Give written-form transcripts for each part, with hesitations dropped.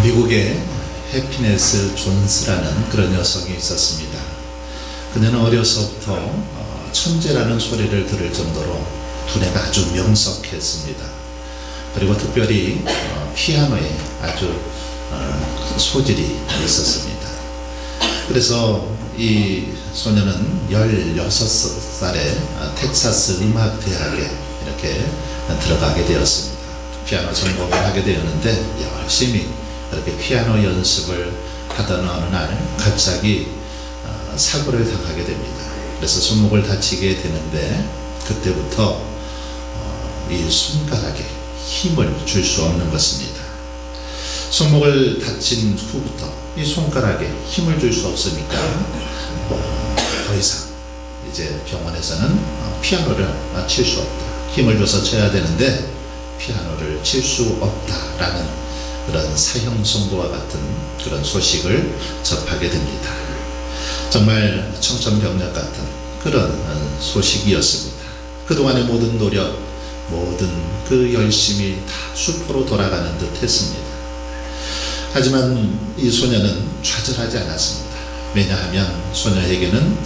미국에 해피네스 존스라는 그런 여성이 있었습니다. 그녀는 어려서부터 천재라는 소리를 들을 정도로 두뇌가 아주 명석했습니다. 그리고 특별히 피아노에 아주 소질이 있었습니다. 그래서 이 소녀는 16살에 텍사스 음악대학에 이렇게 들어가게 되었습니다. 피아노 전공을 하게 되었는데 열심히 그렇게 피아노 연습을 하던 어느 날 갑자기 사고를 당하게 됩니다. 그래서 손목을 다치게 되는데 그때부터 이 손가락에 힘을 줄 수 없는 것입니다. 손목을 다친 후부터 이 손가락에 힘을 줄 수 없으니까 더 이상 이제 병원에서는 피아노를 칠 수 없다, 힘을 줘서 쳐야 되는데 피아노를 칠 수 없다라는 그런 사형 선고와 같은 그런 소식을 접하게 됩니다. 정말 청천벽력 같은 그런 소식이었습니다. 그동안의 모든 노력, 모든 그 열심이 다 수포로 돌아가는 듯 했습니다. 하지만 이 소녀는 좌절하지 않았습니다. 왜냐하면 소녀에게는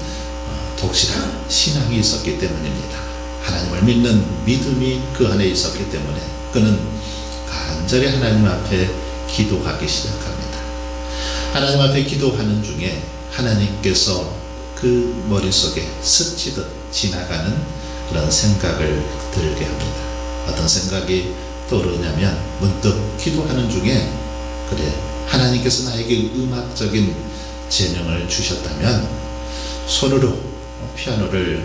독실한 신앙이 있었기 때문입니다. 하나님을 믿는 믿음이 그 안에 있었기 때문에 그는 간절히 하나님 앞에 기도하기 시작합니다. 하나님 앞에 기도하는 중에 하나님께서 그 머릿속에 스치듯 지나가는 그런 생각을 들게 합니다. 어떤 생각이 떠오르냐면 문득 기도하는 중에 그래, 하나님께서 나에게 음악적인 재능을 주셨다면 손으로 피아노를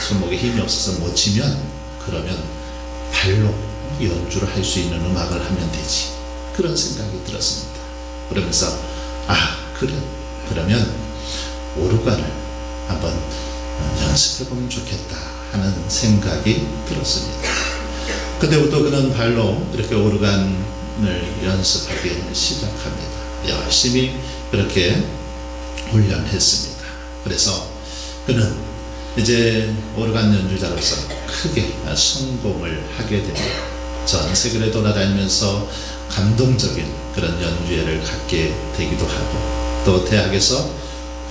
손목에 힘이 없어서 못 치면 그러면 발로 연주를 할 수 있는 음악을 하면 되지, 그런 생각이 들었습니다. 그러면서 그래, 그러면 오르간을 한번 연습해보면 좋겠다 하는 생각이 들었습니다. 그때부터 그는 발로 이렇게 오르간을 연습하기 시작합니다. 열심히 그렇게 훈련했습니다. 그래서 그는 이제 오르간 연주자로서 크게 성공을 하게 됩니다. 전 세계를 돌아다니면서 감동적인 그런 연주회를 갖게 되기도 하고, 또 대학에서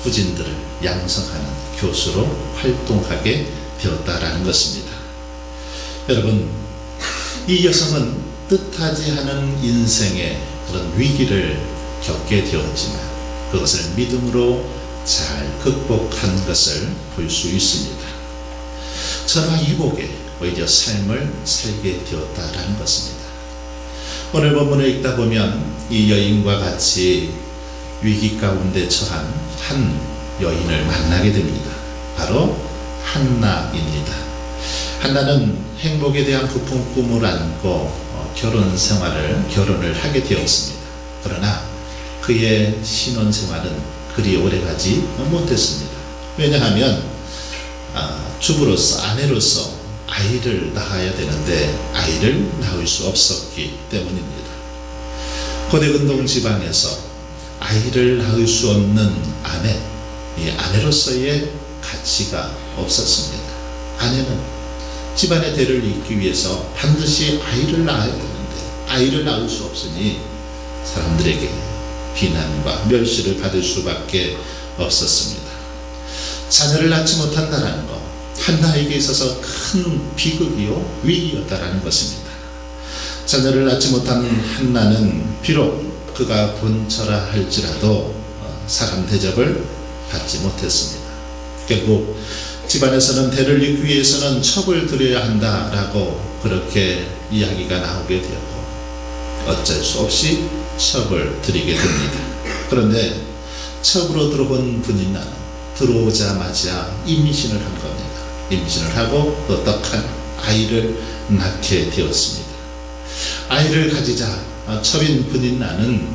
후진들을 양성하는 교수로 활동하게 되었다라는 것입니다. 여러분, 이 여성은 뜻하지 않은 인생의 그런 위기를 겪게 되었지만 그것을 믿음으로 잘 극복한 것을 볼 수 있습니다. 전화위복에 오히려 삶을 살게 되었다라는 것입니다. 오늘 본문을 읽다 보면 이 여인과 같이 위기 가운데 처한 한 여인을 만나게 됩니다. 바로 한나입니다. 한나는 행복에 대한 부푼 꿈을 안고 결혼을 하게 되었습니다. 그러나 그의 신혼생활은 그리 오래가지 못했습니다. 왜냐하면 주부로서, 아내로서 아이를 낳아야 되는데 아이를 낳을 수 없었기 때문입니다. 고대 근동 지방에서 아이를 낳을 수 없는 아내, 이 아내로서의 가치가 없었습니다. 아내는 집안의 대를 잇기 위해서 반드시 아이를 낳아야 되는데 아이를 낳을 수 없으니 사람들에게 비난과 멸시를 받을 수밖에 없었습니다. 자녀를 낳지 못한다는 것, 한나에게 있어서 큰 비극이요 위기였다라는 것입니다. 자녀를 낳지 못한 한나는 비록 그가 본처라 할지라도 사람 대접을 받지 못했습니다. 결국 집안에서는 대를 잇기 위해서는 첩을 들여야 한다라고 그렇게 이야기가 나오게 되었고, 어쩔 수 없이 첩을 드리게 됩니다. 그런데 첩으로 들어온 분인나는 들어오자마자 임신을 한 겁니다. 임신을 하고 또 떡한 아이를 낳게 되었습니다. 아이를 가지자 첩인 분인나는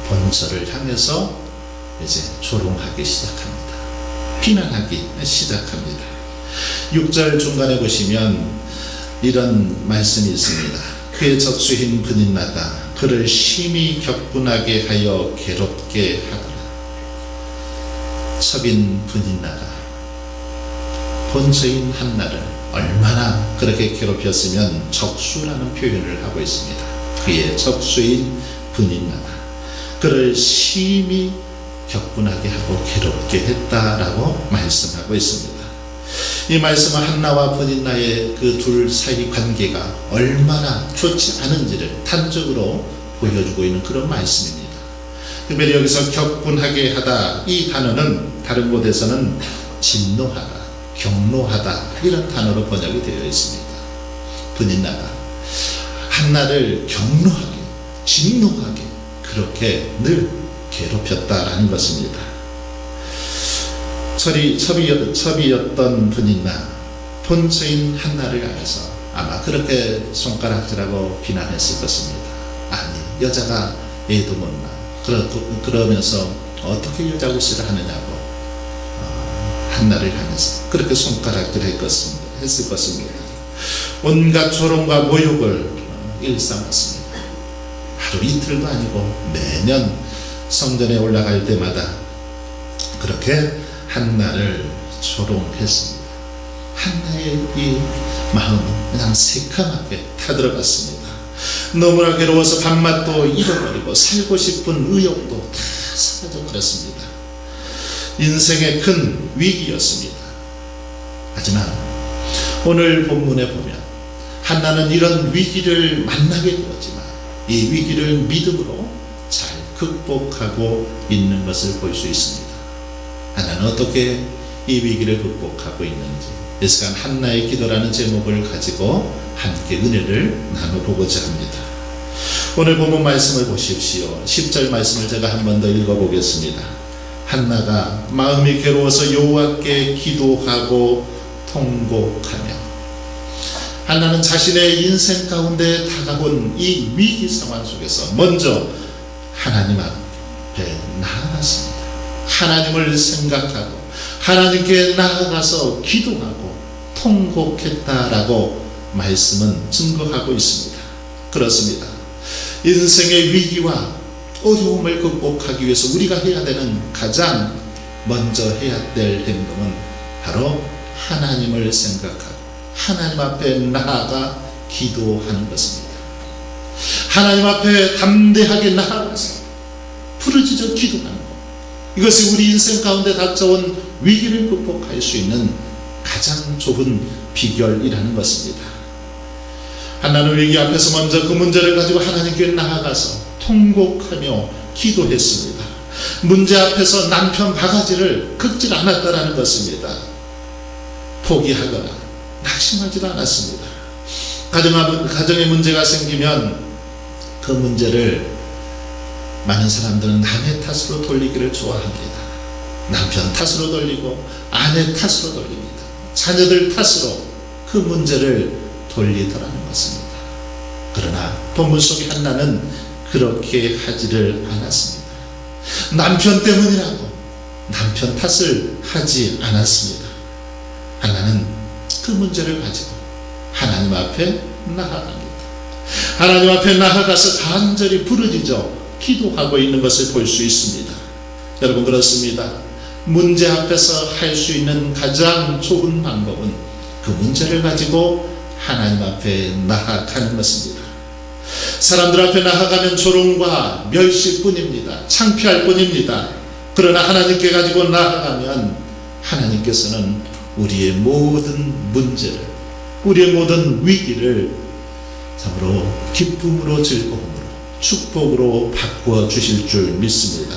본처를 향해서 이제 조롱하기 시작합니다. 비난하기 시작합니다. 6절 중간에 보시면 이런 말씀이 있습니다. 그의 적수인 분인나가 그를 심히 격분하게 하여 괴롭게 하더라. 첩인 분인나가 본처인 한나를 얼마나 그렇게 괴롭혔으면 적수라는 표현을 하고 있습니다. 그의 적수인 분인나가 그를 심히 격분하게 하고 괴롭게 했다라고 말씀하고 있습니다. 이 말씀은 한나와 분인나의 그 둘 사이 관계가 얼마나 좋지 않은지를 단적으로 보여주고 있는 그런 말씀입니다. 특별히 여기서 격분하게 하다, 이 단어는 다른 곳에서는 진노하다, 경노하다 이런 단어로 번역이 되어 있습니다. 분인나가 한나를 경노하게, 진노하게 그렇게 늘 괴롭혔다라는 것입니다. 첩이었던 분인나, 본처인 한나를 향해서 아마 그렇게 손가락질하고 비난했을 것입니다. 아니, 여자가 애도 못 낳아. 그러면서 어떻게 여자 구실을 하느냐고 한나를 향해서 그렇게 손가락질 했을 것입니다. 온갖 조롱과 모욕을 일삼았습니다. 하루 이틀도 아니고 매년 성전에 올라갈 때마다 그렇게 한나를 조롱했습니다. 한나의 이 마음은 그냥 새카맣게 타들어갔습니다. 너무나 괴로워서 밥맛도 잃어버리고 살고 싶은 의욕도 다 사라져버렸습니다. 인생의 큰 위기였습니다. 하지만 오늘 본문에 보면 한나는 이런 위기를 만나게 되었지만 이 위기를 믿음으로 잘 극복하고 있는 것을 볼 수 있습니다. 한나는 어떻게 이 위기를 극복하고 있는지 이 시간 한나의 기도라는 제목을 가지고 함께 은혜를 나눠보고자 합니다. 오늘 본문 말씀을 보십시오. 10절 말씀을 제가 한 번 더 읽어보겠습니다. 한나가 마음이 괴로워서 여호와께 기도하고 통곡하며, 한나는 자신의 인생 가운데 다가온 이 위기 상황 속에서 먼저 하나님 앞에 나아갔습니다. 하나님을 생각하고 하나님께 나아가서 기도하고 통곡했다라고 말씀은 증거하고 있습니다. 그렇습니다. 인생의 위기와 어려움을 극복하기 위해서 우리가 해야 되는 가장 먼저 해야 될 행동은 바로 하나님을 생각하고 하나님 앞에 나아가 기도하는 것입니다. 하나님 앞에 담대하게 나아가서 부르짖어 기도하는 것, 이것이 우리 인생 가운데 닥쳐온 위기를 극복할 수 있는 가장 좋은 비결이라는 것입니다. 한나는 위기 앞에서 먼저 그 문제를 가지고 하나님께 나아가서 통곡하며 기도했습니다. 문제 앞에서 남편 바가지를 긁질 않았다라는 것입니다. 포기하거나 낙심하지도 않았습니다. 가정에 문제가 생기면 그 문제를 많은 사람들은 남의 탓으로 돌리기를 좋아합니다. 남편 탓으로 돌리고 아내 탓으로 돌립니다. 자녀들 탓으로 그 문제를 돌리더라는 것입니다. 그러나 본문 속의 한나는 그렇게 하지를 않았습니다. 남편 때문이라고 남편 탓을 하지 않았습니다. 한나는 그 문제를 가지고 하나님 앞에 나아갑니다. 하나님 앞에 나아가서 간절히 부르짖어 기도하고 있는 것을 볼 수 있습니다. 여러분, 그렇습니다. 문제 앞에서 할 수 있는 가장 좋은 방법은 그 문제를 가지고 하나님 앞에 나아가는 것입니다. 사람들 앞에 나아가면 조롱과 멸시뿐입니다. 창피할 뿐입니다. 그러나 하나님께 가지고 나아가면 하나님께서는 우리의 모든 문제를, 우리의 모든 위기를 참으로 기쁨으로, 즐거움으로, 축복으로 바꾸어 주실 줄 믿습니다.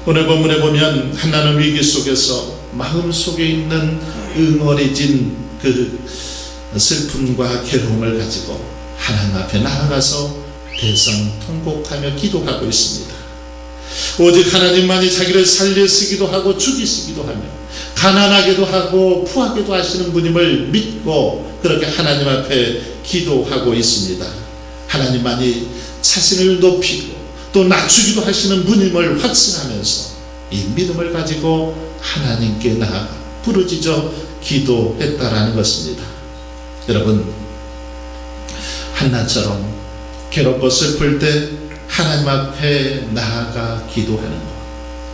오늘 본문에 보면 한나는 위기 속에서 마음속에 있는 응어리진 그 슬픔과 괴로움을 가지고 하나님 앞에 나아가서 대성통곡하며 기도하고 있습니다. 오직 하나님만이 자기를 살리시기도 하고 죽이시기도 하며 가난하게도 하고 부하게도 하시는 분임을 믿고 그렇게 하나님 앞에 기도하고 있습니다. 하나님만이 자신을 높이고 또 낮추기도 하시는 분임을 확신하면서 이 믿음을 가지고 하나님께 나아가 부르짖어 기도했다라는 것입니다. 여러분, 한나처럼 괴롭고 슬플 때 하나님 앞에 나아가 기도하는 것,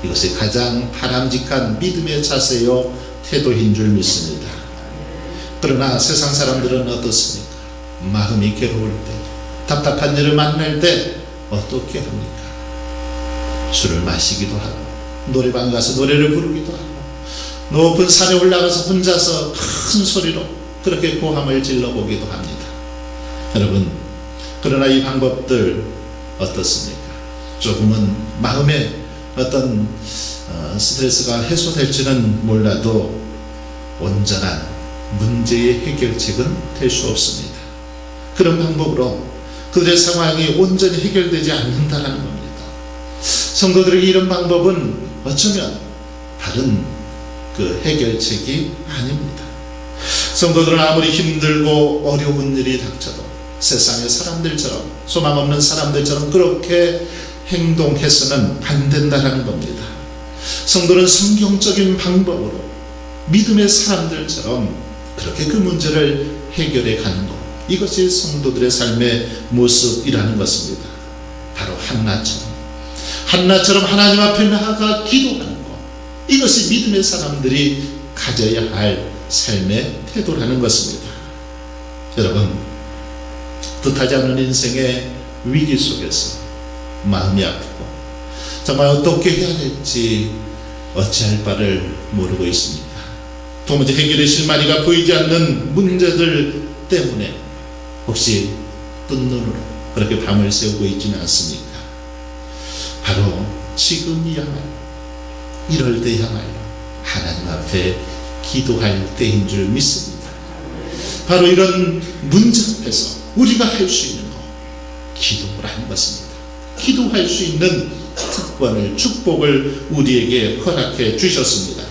이것이 가장 바람직한 믿음의 자세요 태도인 줄 믿습니다. 그러나 세상 사람들은 어떻습니까? 마음이 괴로울 때, 답답한 일을 만날 때 어떻게 합니까? 술을 마시기도 하고 노래방 가서 노래를 부르기도 하고 높은 산에 올라가서 혼자서 큰 소리로 그렇게 고함을 질러보기도 합니다. 여러분, 그러나 이 방법들 어떻습니까? 조금은 마음에 어떤 스트레스가 해소될지는 몰라도 온전한 문제의 해결책은 될 수 없습니다. 그런 방법으로 그들의 상황이 온전히 해결되지 않는다는 겁니다. 성도들에게 이런 방법은 어쩌면 다른 그 해결책이 아닙니다. 성도들은 아무리 힘들고 어려운 일이 닥쳐도 세상의 사람들처럼, 소망 없는 사람들처럼 그렇게 행동해서는 안 된다는 겁니다. 성도는 성경적인 방법으로 믿음의 사람들처럼 그렇게 그 문제를 해결해 가는 것, 이것이 성도들의 삶의 모습이라는 것입니다. 바로 한나처럼 하나님 앞에 나아가 기도하는 것, 이것이 믿음의 사람들이 가져야 할 삶의 태도라는 것입니다. 여러분, 뜻하지 않은 인생의 위기 속에서 마음이 아프고 정말 어떻게 해야 될지 어찌할 바를 모르고 있습니다. 도무지 해결의 실마리가 보이지 않는 문제들 때문에 혹시 뜬 눈으로 그렇게 밤을 새우고 있지는 않습니까? 바로 지금이야말로, 이럴 때야말로 하나님 앞에 기도할 때인 줄 믿습니다. 바로 이런 문제 앞에서 우리가 할 수 있는 것, 기도라는 것입니다. 기도할 수 있는 특권을, 축복을 우리에게 허락해 주셨습니다.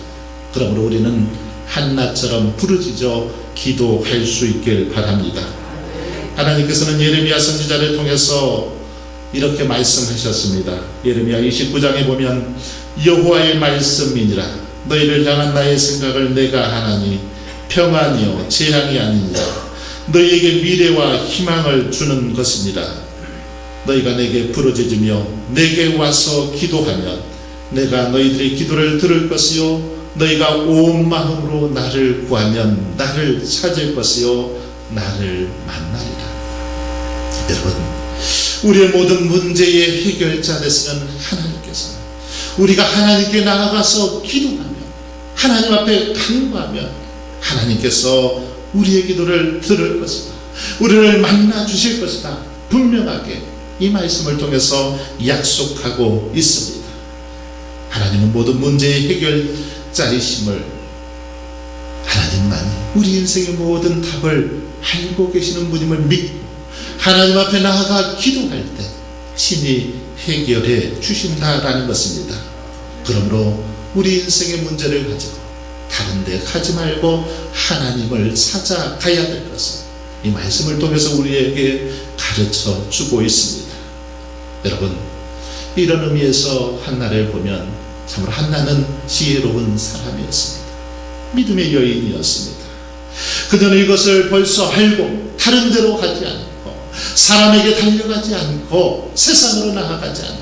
그러므로 우리는 한나처럼 부르짖어 기도할 수 있길 바랍니다. 하나님께서는 예레미야 선지자를 통해서 이렇게 말씀하셨습니다. 예레미야 29장에 보면 여호와의 말씀이니라. 너희를 향한 나의 생각을 내가 하나니 평안이요 재앙이 아니니라. 너희에게 미래와 희망을 주는 것이니라. 너희가 내게 부르짖으며 내게 와서 기도하면 내가 너희들의 기도를 들을 것이요 너희가 온 마음으로 나를 구하면 나를 찾을 것이요 나를 만나리라. 여러분, 우리의 모든 문제의 해결자 되시는 하나님께서 우리가 하나님께 나아가서 기도하며 하나님 앞에 간구하면 하나님께서 우리의 기도를 들을 것이다. 우리를 만나 주실 것이다. 분명하게 이 말씀을 통해서 약속하고 있습니다. 하나님은 모든 문제의 해결자이심을, 하나님만이 우리 인생의 모든 답을 알고 계시는 분임을 믿고 하나님 앞에 나아가 기도할 때 신이 해결해 주신다라는 것입니다. 그러므로 우리 인생의 문제를 가지고 다른 데 가지 말고 하나님을 찾아가야 될 것을 이 말씀을 통해서 우리에게 가르쳐 주고 있습니다. 여러분, 이런 의미에서 한나를 보면 참으로 한나는 지혜로운 사람이었습니다. 믿음의 여인이었습니다. 그녀는 이것을 벌써 알고 다른 데로 가지 않고 사람에게 달려가지 않고 세상으로 나아가지 않고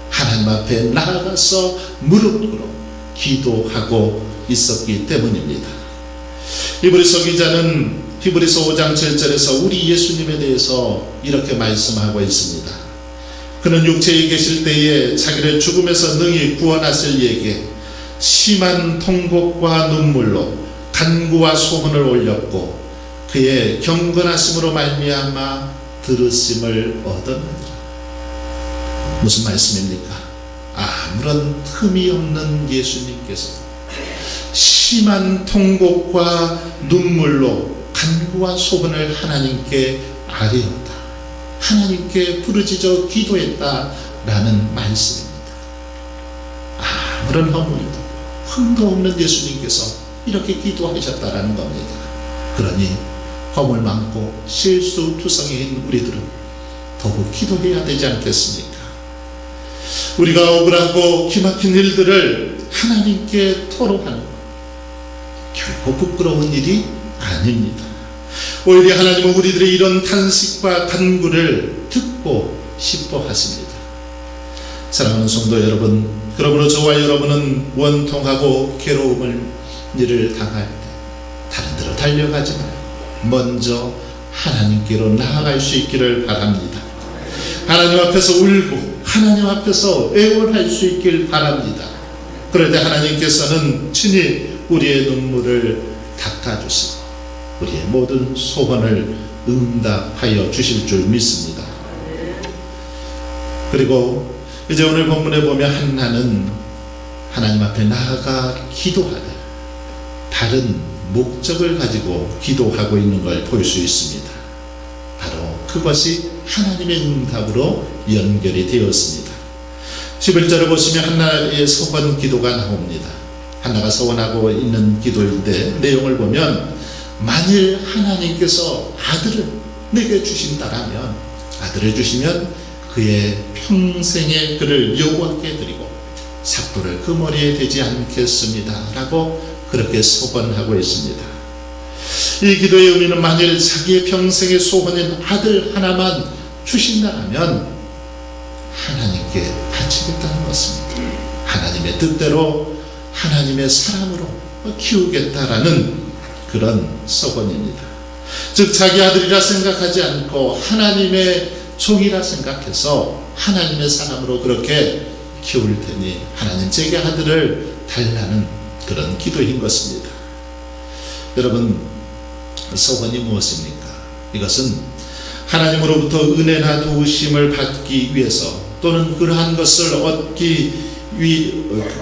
하나님 앞에 나아가서 무릎 꿇어 기도하고 있었기 때문입니다. 히브리서 기자는 히브리서 5장 7절에서 우리 예수님에 대해서 이렇게 말씀하고 있습니다. 그는 육체에 계실 때에 자기를 죽음에서 능히 구원하실 이에게 심한 통곡과 눈물로 간구와 소원을 올렸고 그의 경건하심으로 말미암아 들으심을 얻었느니라. 무슨 말씀입니까? 아무런 흠이 없는 예수님께서 심한 통곡과 눈물로 간구와 소원을 하나님께 아뢰었다. 하나님께 부르짖어 기도했다라는 말씀입니다. 아무런 허물도 흠도 없는 예수님께서 이렇게 기도하셨다라는 겁니다. 그러니 허물 많고 실수투성이인 우리들은 더욱 기도해야 되지 않겠습니까? 우리가 억울하고 기막힌 일들을 하나님께 토로하는 것 결코 부끄러운 일이 아닙니다. 오히려 하나님은 우리들의 이런 탄식과 간구를 듣고 싶어 하십니다. 사랑하는 성도 여러분, 그러므로 저와 여러분은 원통하고 괴로움을 일을 당할 때 다른 데로 달려가지 말고 먼저 하나님께로 나아갈 수 있기를 바랍니다. 하나님 앞에서 울고 하나님 앞에서 애원할 수 있길 바랍니다. 그럴 때 하나님께서는 친히 우리의 눈물을 닦아주시고 우리의 모든 소원을 응답하여 주실 줄 믿습니다. 그리고 이제 오늘 본문에 보면 한나는 하나님 앞에 나아가 기도하되 다른 목적을 가지고 기도하고 있는 걸 볼 수 있습니다. 바로 그것이 하나님의 응답으로 연결이 되었습니다. 11절을 보시면 한나의 서원 기도가 나옵니다. 한나가 서원하고 있는 기도인데 내용을 보면 만일 하나님께서 아들을 내게 주신다라면 아들을 주시면 그의 평생의 그를 여호와께 드리고 삭도를 그 머리에 대지 않겠습니다 라고 그렇게 소원하고 있습니다. 이 기도의 의미는 만일 자기의 평생의 소원인 아들 하나만 주신다면 하나님께 바치겠다는 것입니다. 하나님의 뜻대로 하나님의 사람으로 키우겠다라는 그런 소원입니다. 즉 자기 아들이라 생각하지 않고 하나님의 종이라 생각해서 하나님의 사람으로 그렇게 키울 테니 하나님 제게 아들을 달라는 그런 기도인 것입니다. 여러분, 소원이 무엇입니까? 이것은 하나님으로부터 은혜나 도우심을 받기 위해서 또는 그러한 것을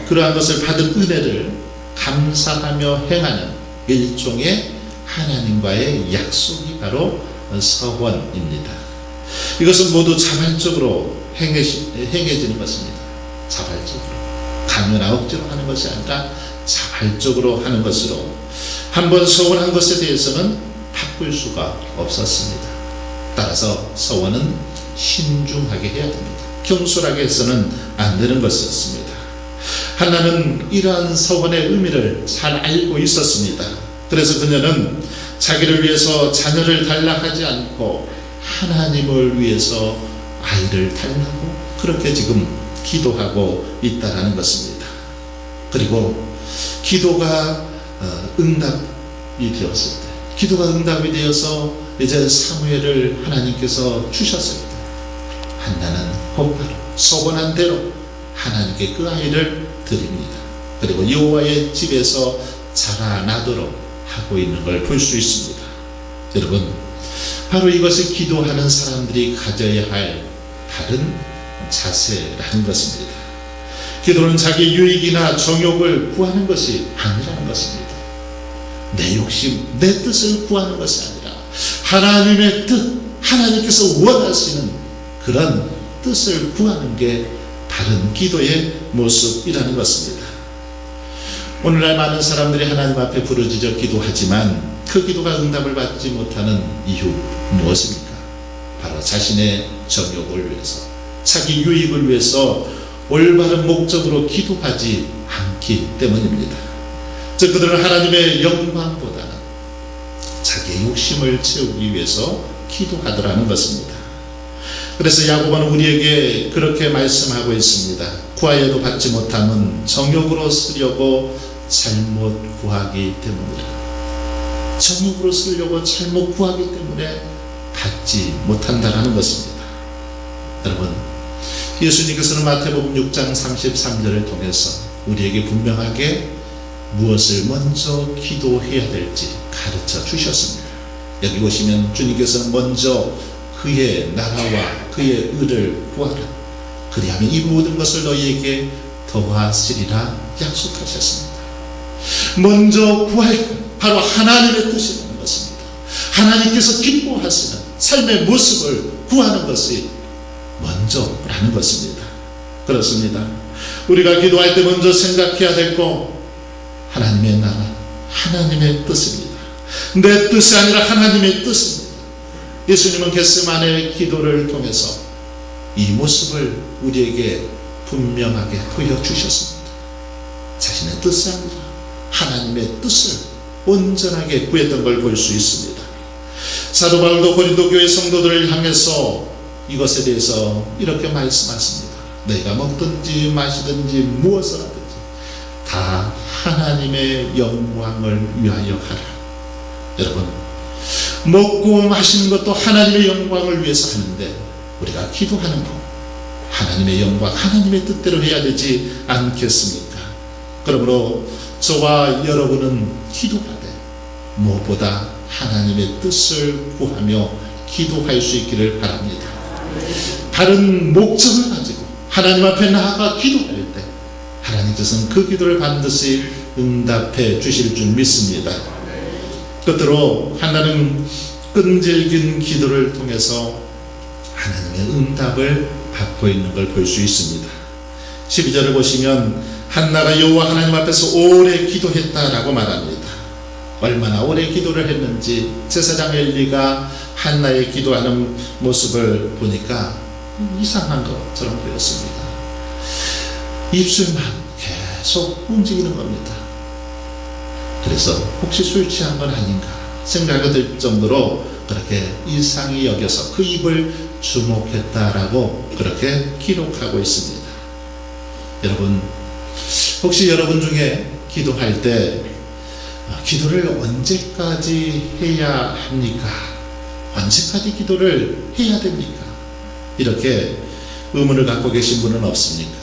그러한 것을 받은 은혜를 감사하며 행하는 일종의 하나님과의 약속이 바로 서원입니다. 이것은 모두 자발적으로 행해지는 것입니다. 자발적으로, 강요나 억지로 하는 것이 아니라 자발적으로 하는 것으로 한번 서원한 것에 대해서는 바꿀 수가 없었습니다. 따라서 서원은 신중하게 해야 됩니다. 경솔하게 해서는 안 되는 것이었습니다. 한나는 이러한 서원의 의미를 잘 알고 있었습니다. 그래서 그녀는 자기를 위해서 자녀를 달라 하지 않고 하나님을 위해서 아이를 달라고 그렇게 지금 기도하고 있다라는 것입니다. 그리고 기도가 응답이 되었을 때, 기도가 응답이 되어서 이제 사무엘을 하나님께서 주셨을 때, 한나는 곧바로 서원한 대로 하나님께 그 아이를 드립니다. 그리고 여호와의 집에서 자라나도록 하고 있는 걸 볼 수 있습니다. 여러분, 바로 이것이 기도하는 사람들이 가져야 할 다른 자세라는 것입니다. 기도는 자기 유익이나 정욕을 구하는 것이 아니라는 것입니다. 내 욕심, 내 뜻을 구하는 것이 아니라 하나님의 뜻, 하나님께서 원하시는 그런 뜻을 구하는 게 바른 기도의 모습이라는 것입니다. 오늘날 많은 사람들이 하나님 앞에 부르짖어 기도하지만 그 기도가 응답을 받지 못하는 이유 무엇입니까? 바로 자신의 정욕을 위해서, 자기 유익을 위해서 올바른 목적으로 기도하지 않기 때문입니다. 즉 그들은 하나님의 영광보다는 자기의 욕심을 채우기 위해서 기도하더라는 것입니다. 그래서 야고보는 우리에게 그렇게 말씀하고 있습니다. 구하여도 받지 못함은 정욕으로 쓰려고 잘못 구하기 때문이라. 정욕으로 쓰려고 잘못 구하기 때문에 받지 못한다는 것입니다. 여러분, 예수님께서는 마태복음 6장 33절을 통해서 우리에게 분명하게 무엇을 먼저 기도해야 될지 가르쳐 주셨습니다. 여기 보시면 주님께서는 먼저 그의 나라와 그의 의를 구하라. 그리하면 이 모든 것을 너희에게 더하시리라 약속하셨습니다. 먼저 구할 것, 바로 하나님의 뜻이라는 것입니다. 하나님께서 기뻐하시는 삶의 모습을 구하는 것이 먼저라는 것입니다. 그렇습니다. 우리가 기도할 때 먼저 생각해야 될 것, 하나님의 나라, 하나님의 뜻입니다. 내 뜻이 아니라 하나님의 뜻입니다. 예수님은 겟세마네 기도를 통해서 이 모습을 우리에게 분명하게 보여주셨습니다. 자신의 뜻이 아니라 하나님의 뜻을 온전하게 구했던 걸 볼 수 있습니다. 사도 바울도 고린도 교회 성도들을 향해서 이것에 대해서 이렇게 말씀하십니다. 너희가 먹든지 마시든지 무엇을 하든지 다 하나님의 영광을 위하여 하라. 여러분, 먹고 마시는 것도 하나님의 영광을 위해서 하는데 우리가 기도하는 것, 하나님의 영광, 하나님의 뜻대로 해야 되지 않겠습니까? 그러므로 저와 여러분은 기도하되 무엇보다 하나님의 뜻을 구하며 기도할 수 있기를 바랍니다. 다른 목적을 가지고 하나님 앞에 나아가 기도할 때 하나님께서는 그 기도를 반드시 응답해 주실 줄 믿습니다. 끝으로 한나는 끈질긴 기도를 통해서 하나님의 응답을 받고 있는 걸 볼 수 있습니다. 12절을 보시면 한나가 여호와 하나님 앞에서 오래 기도했다라고 말합니다. 얼마나 오래 기도를 했는지 제사장 엘리가 한나의 기도하는 모습을 보니까 이상한 것처럼 보였습니다. 입술만 계속 움직이는 겁니다. 그래서 혹시 술 취한 건 아닌가 생각이 들 정도로 그렇게 이상히 여겨서 그 입을 주목했다라고 그렇게 기록하고 있습니다. 여러분, 혹시 여러분 중에 기도할 때 기도를 언제까지 해야 합니까? 언제까지 기도를 해야 됩니까? 이렇게 의문을 갖고 계신 분은 없습니까?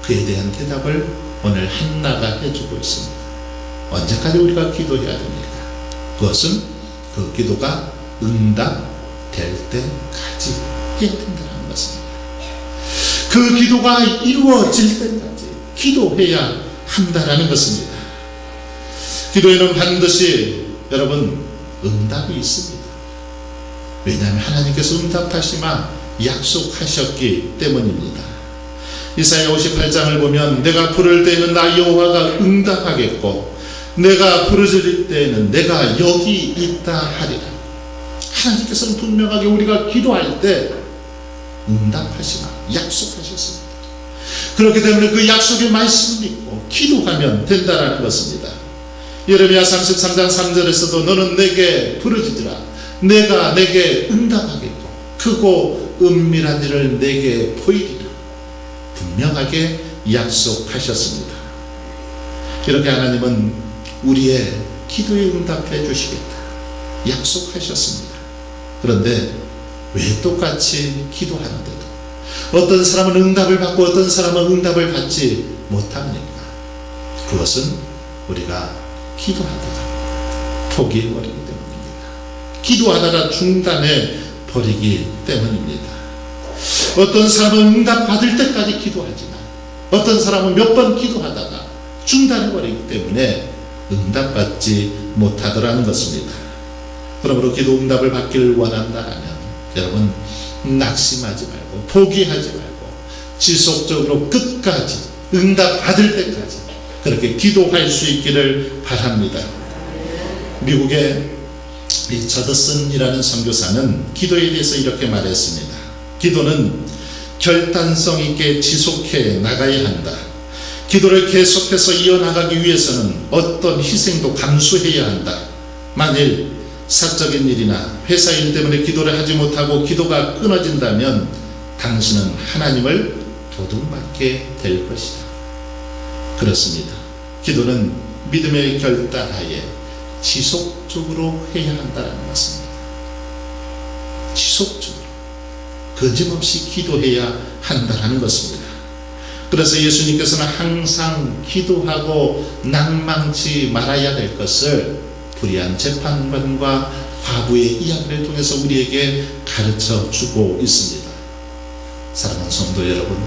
그에 대한 대답을 오늘 한나가 해주고 있습니다. 언제까지 우리가 기도해야 됩니까? 그것은 그 기도가 응답될 때까지 해야 된다는 것입니다. 그 기도가 이루어질 때까지 기도해야 한다는 것입니다. 기도에는 반드시 여러분 응답이 있습니다. 왜냐하면 하나님께서 응답하시마 약속하셨기 때문입니다. 이사야 58장을 보면 내가 부를 때에는 나 여호와가 응답하겠고 내가 부르짖을 때에는 내가 여기 있다 하리라. 하나님께서는 분명하게 우리가 기도할 때 응답하시나 약속하셨습니다. 그렇기 때문에 그 약속의 말씀을 믿고 기도하면 된다는 것입니다. 예레미야 33장 3절에서도 너는 내게 부르짖으라 내가 내게 응답하겠고 크고 은밀한 일을 내게 보이리라. 분명하게 약속하셨습니다. 이렇게 하나님은 우리의 기도에 응답해 주시겠다 약속하셨습니다. 그런데 왜 똑같이 기도하는데도 어떤 사람은 응답을 받고 어떤 사람은 응답을 받지 못합니까? 그것은 우리가 기도하다가 포기해버리기 때문입니다. 기도하다가 중단해 버리기 때문입니다. 어떤 사람은 응답 받을 때까지 기도하지만 어떤 사람은 몇 번 기도하다가 중단해 버리기 때문에 응답받지 못하더라는 것입니다. 그러므로 기도 응답을 받기를 원한다면 여러분 낙심하지 말고 포기하지 말고 지속적으로 끝까지 응답 받을 때까지 그렇게 기도할 수 있기를 바랍니다. 미국의 이 저더슨이라는 선교사는 기도에 대해서 이렇게 말했습니다. 기도는 결단성 있게 지속해 나가야 한다. 기도를 계속해서 이어나가기 위해서는 어떤 희생도 감수해야 한다. 만일 사적인 일이나 회사 일 때문에 기도를 하지 못하고 기도가 끊어진다면 당신은 하나님을 도둑맞게 될 것이다. 그렇습니다. 기도는 믿음의 결단하에 지속적으로 해야 한다는 것입니다. 지속적으로 거침없이 기도해야 한다는 것입니다. 그래서 예수님께서는 항상 기도하고 낭망치 말아야 될 것을 불의한 재판관과 과부의 이야기를 통해서 우리에게 가르쳐 주고 있습니다. 사랑하는 성도 여러분,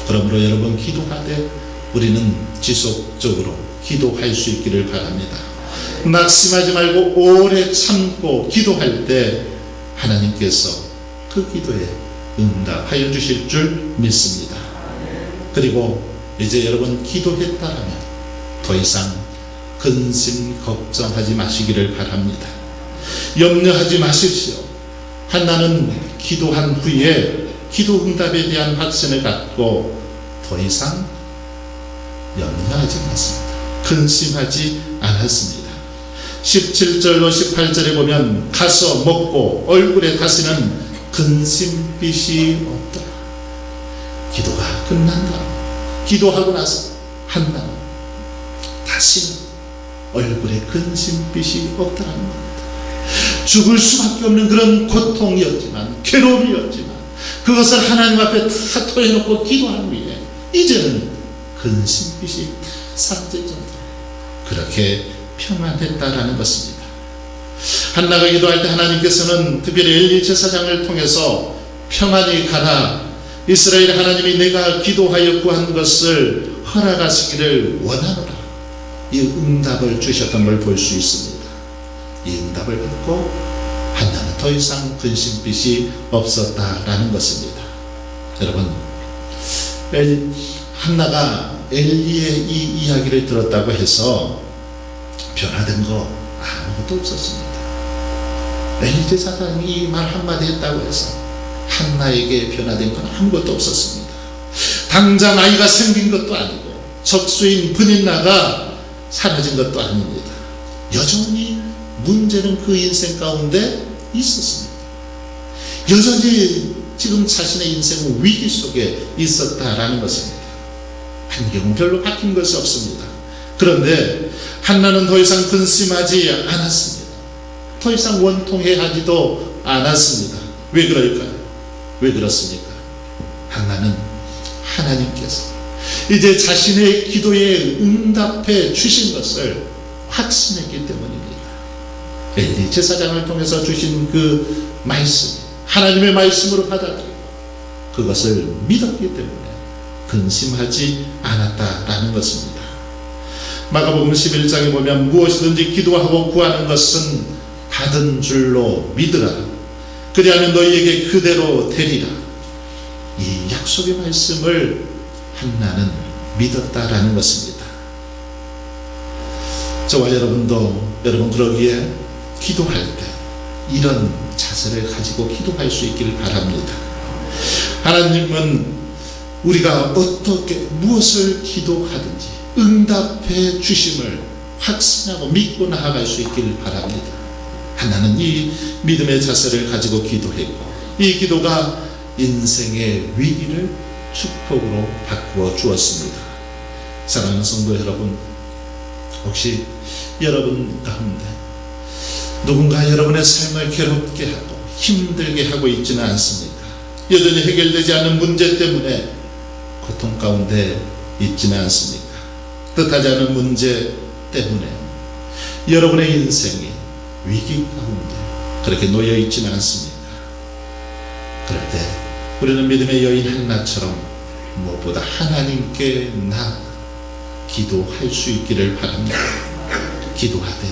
그러므로 여러분 기도하되 우리는 지속적으로 기도할 수 있기를 바랍니다. 낙심하지 말고 오래 참고 기도할 때 하나님께서 그 기도에 응답하여 주실 줄 믿습니다. 그리고 이제 여러분 기도했다라면 더 이상 근심 걱정하지 마시기를 바랍니다. 염려하지 마십시오. 한나는 기도한 후에 기도 응답에 대한 확신을 갖고 더 이상 염려하지 않았습니다. 근심하지 않았습니다. 17절로 18절에 보면 가서 먹고 얼굴에 다시는 근심빛이 없더라. 기도가 끝난 다음 기도하고 나서 한나는 다시는 얼굴에 근심빛이 없다는 겁니다. 죽을 수밖에 없는 그런 고통이었지만 괴로움이었지만 그것을 하나님 앞에 다 토해놓고 기도한 후에 이제는 근심빛이 사라질 정도로 그렇게 평안했다라는 것입니다. 한나가 기도할 때 하나님께서는 특별히 엘리 제사장을 통해서 평안히 가라, 이스라엘 하나님이 내가 기도하여 구한 것을 허락하시기를 원하노라, 이 응답을 주셨던 걸 볼 수 있습니다. 이 응답을 받고 한나는 더 이상 근심빛이 없었다라는 것입니다. 여러분, 한나가 엘리의 이 이야기를 들었다고 해서 변화된 거 아무것도 없었습니다. 엘리 제사장이 이 말 한마디 했다고 해서 한나에게 변화된 건 아무것도 없었습니다. 당장 아이가 생긴 것도 아니고 적수인 브닌나가 사라진 것도 아닙니다. 여전히 문제는 그 인생 가운데 있었습니다. 여전히 지금 자신의 인생은 위기 속에 있었다라는 것입니다. 환경은 별로 바뀐 것이 없습니다. 그런데 한나는 더 이상 근심하지 않았습니다. 더 이상 원통해하지도 않았습니다. 왜 그럴까요? 왜 그렇습니까? 한나는 하나님께서 이제 자신의 기도에 응답해 주신 것을 확신했기 때문입니다. 엘리 제사장을 통해서 주신 그 말씀, 하나님의 말씀으로 받아들이고 그것을 믿었기 때문에 근심하지 않았다라는 것입니다. 마가복음 11장에 보면 무엇이든지 기도하고 구하는 것은 받은 줄로 믿으라, 그리하면 너희에게 그대로 되리라. 이 약속의 말씀을 한나는 믿었다라는 것입니다. 저와 여러분도 여러분 그러기에 기도할 때 이런 자세를 가지고 기도할 수 있기를 바랍니다. 하나님은 우리가 어떻게 무엇을 기도하든지 응답해 주심을 확신하고 믿고 나아갈 수 있기를 바랍니다. 하나는 이 믿음의 자세를 가지고 기도했고 이 기도가 인생의 위기를 축복으로 바꾸어 주었습니다. 사랑하는 성도 여러분, 혹시 여러분 가운데 누군가 여러분의 삶을 괴롭게 하고 힘들게 하고 있지는 않습니까? 여전히 해결되지 않은 문제 때문에 고통 가운데 있지는 않습니까? 뜻하지 않은 문제 때문에 여러분의 인생이 위기 가운데 그렇게 놓여 있지는 않습니까? 그럴 때 우리는 믿음의 여인 한나처럼 무엇보다 하나님께 나아가 기도할 수 있기를 바랍니다. 기도하되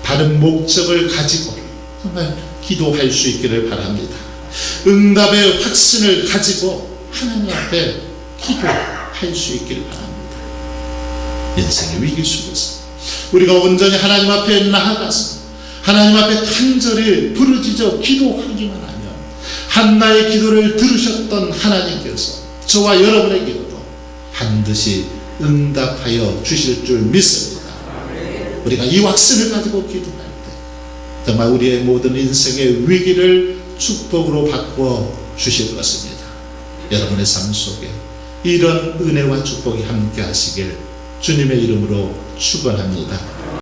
바른 목적을 가지고 정말 기도할 수 있기를 바랍니다. 응답의 확신을 가지고 하나님 앞에 기도할 수 있기를 바랍니다. 인생의 위기 속에서 우리가 온전히 하나님 앞에 나아가서 하나님 앞에 간절히 부르짖어 기도하기만 하면 한나의 기도를 들으셨던 하나님께서 저와 여러분의 기도도 반드시 응답하여 주실 줄 믿습니다. 우리가 이 확신을 가지고 기도할 때 정말 우리의 모든 인생의 위기를 축복으로 바꾸어 주실 것입니다. 여러분의 삶 속에 이런 은혜와 축복이 함께 하시길 주님의 이름으로 축원합니다.